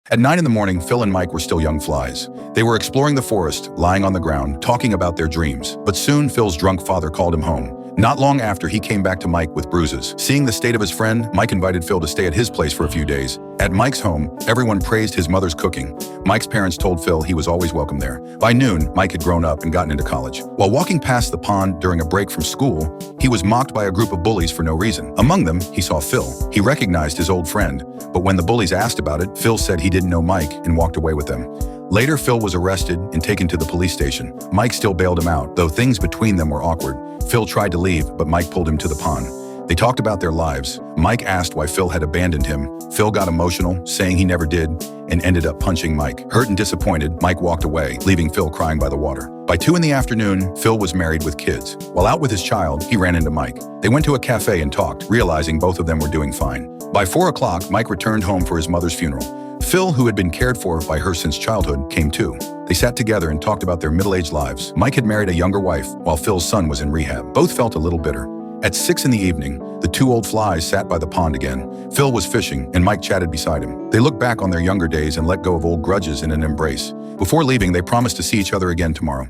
At 9 in the morning, Phil and Mike were still young flies. They were exploring the forest, lying on the ground, talking about their dreams. But soon, Phil's drunk father called him home. Not long after, he came back to Mike with bruises. Seeing the state of his friend, Mike invited Phil to stay at his place for a few days. At Mike's home, everyone praised his mother's cooking. Mike's parents told Phil he was always welcome there. By noon, Mike had grown up and gotten into college. While walking past the pond during a break from school, he was mocked by a group of bullies for no reason. Among them, he saw Phil. He recognized his old friend, but when the bullies asked about it, Phil said he didn't know Mike and walked away with them. Later, Phil was arrested and taken to the police station. Mike still bailed him out, though things between them were awkward. Phil tried to leave, but Mike pulled him to the pond. They talked about their lives. Mike asked why Phil had abandoned him. Phil got emotional, saying he never did, and ended up punching Mike. Hurt and disappointed, Mike walked away, leaving Phil crying by the water. By 2 in the afternoon, Phil was married with kids. While out with his child, he ran into Mike. They went to a cafe and talked, realizing both of them were doing fine. By 4 o'clock, Mike returned home for his mother's funeral. Phil, who had been cared for by her since childhood, came too. They sat together and talked about their middle-aged lives. Mike had married a younger wife, while Phil's son was in rehab. Both felt a little bitter. At 6 in the evening, the 2 old flies sat by the pond again. Phil was fishing, and Mike chatted beside him. They looked back on their younger days and let go of old grudges in an embrace. Before leaving, they promised to see each other again tomorrow.